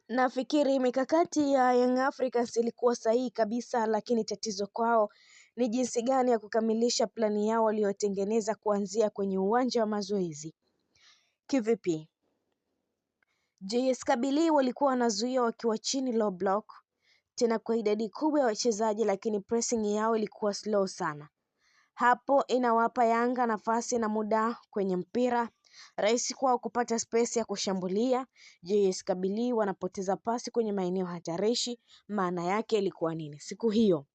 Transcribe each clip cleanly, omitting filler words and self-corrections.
Nafikiri mikakati ya Young Africans ilikuwa sahihi kabisa, lakini tatizo kwao ni jinsi gani ya kukamilisha plani yao waliyotengeneza kuanzia kwenye uwanja wa mazoezi. Kivipi? JS Kabylie walikuwa wanazuia wakiwa chini low block, tena kwa idadi kubwa ya wachezaji, lakini pressing yao ilikuwa slow sana. Hapo inawapa Yanga nafasi na muda kwenye mpira, rahisi kwao kupata space ya kushambulia. JS Kabylie wanapoteza pasi kwenye maeneo hatarishi. Maana yake ilikuwa nini siku hiyo?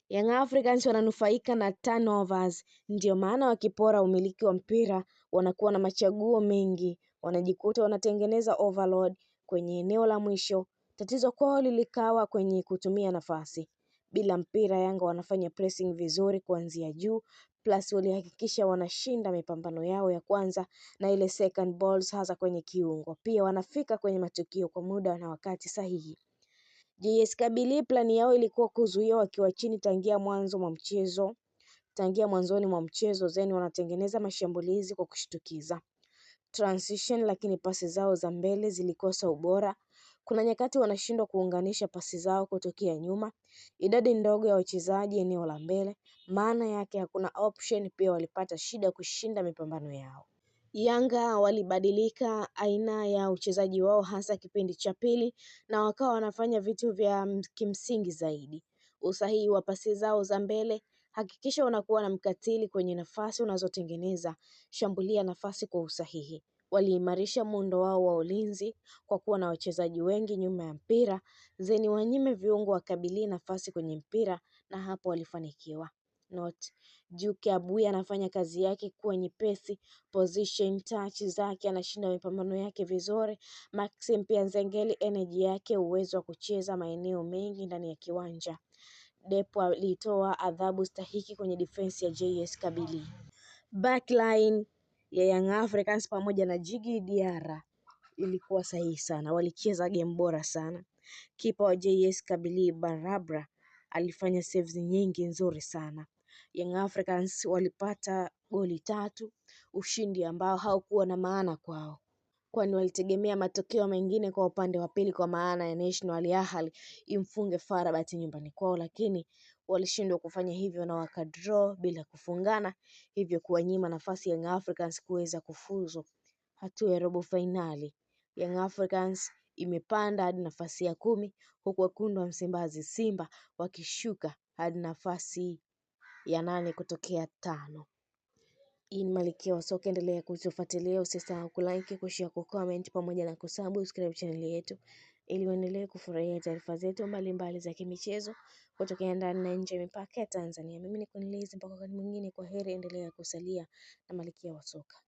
Young Africans wananufaika na turnovers, ndio maana wakipora umiliki wa mpira wanakuwa na machaguo mengi, wanajikuta wanatengeneza overload kwenye eneo la mwisho. Tatizo kwao lilikawa kwenye kutumia nafasi. Bila mpira Yanga wanafanya pressing vizuri kuanzia juu, plus walihakikisha wanashinda mipambano yao ya kwanza na ile second balls hasa kwenye kiungo. Pia wanafika kwenye matukio kwa muda na wakati sahihi. JS Kabylie plani yao ilikuwa kuzuia wakiwa chini tangia mwanzoni mwa mchezo, then wanatengeneza mashambulizi kwa kushtukiza transition, lakini pasi zao za mbele zilikosa ubora. Kuna nyakati wanashindwa kuunganisha pasi zao kutokea nyuma, idadi ndogo ya wachezaji eneo la mbele, maana yake hakuna option. Pia walipata shida kushinda mipambano yao. Yanga walibadilika aina ya uchezaji wao hasa kipindi cha pili, na wakawa wanafanya vitu vya kimsingi zaidi. Usahihi wa pasi zao za mbele, hakikisha unakuwa na mkatili kwenye nafasi unazotengeneza, shambulia nafasi kwa usahihi. Waliimarisha muundo wao wa ulinzi kwa kuwa na wachezaji wengi nyuma ya mpira, zeni wanyime viungo wa Kabylie nafasi kwenye mpira, na hapo walifanikiwa. Juke Abuya anafanya kazi yake kuwa nyepesi, position touch zake anashinda mipambano yake vizuri. Maxim pia Nzengeli energy yake, uwezo wa kucheza maeneo mengi ndani ya kiwanja. Depo alitoa adhabu stahiki kwenye defense ya JS Kabylie. Backline ya Young Africans pamoja na Djigui Diarra ilikuwa sahihi sana, walicheza game bora sana. Kipa wa JS Kabylie Barabra alifanya saves nyingi nzuri sana. Young Africans walipata goli 3, ushindi ambao haukuwa na maana kwao, kwani walitegemea matokeo mengine kwa upande wa pili, kwa maana ya National Al Ahly imfunge FAR Rabat nyumbani kwao, lakini walishindwa kufanya hivyo na wakadraw bila kufungana, hivyo kuwanyima nafasi Young Africans kuweza kufuzu hatua ya robo finali. Young Africans imepanda hadi nafasi ya 10, huku wekundu wa Msimbazi Simba wakishuka hadi nafasi ya 8 kutokea 5. Hii ni Malkia wa Soka, endelea kutufuatilia, usisahau kulike, kushare, kucomment pamoja na kusubscribe channel yetu ili uendelee kufurahia taarifa zetu mbalimbali za kimichezo kutoka ndani na nje ya mipaka ya Tanzania. Mimi ni Kunilizi, mpaka wakati mwingine, kwa heri, endelea kusalia na Malkia wa Soka.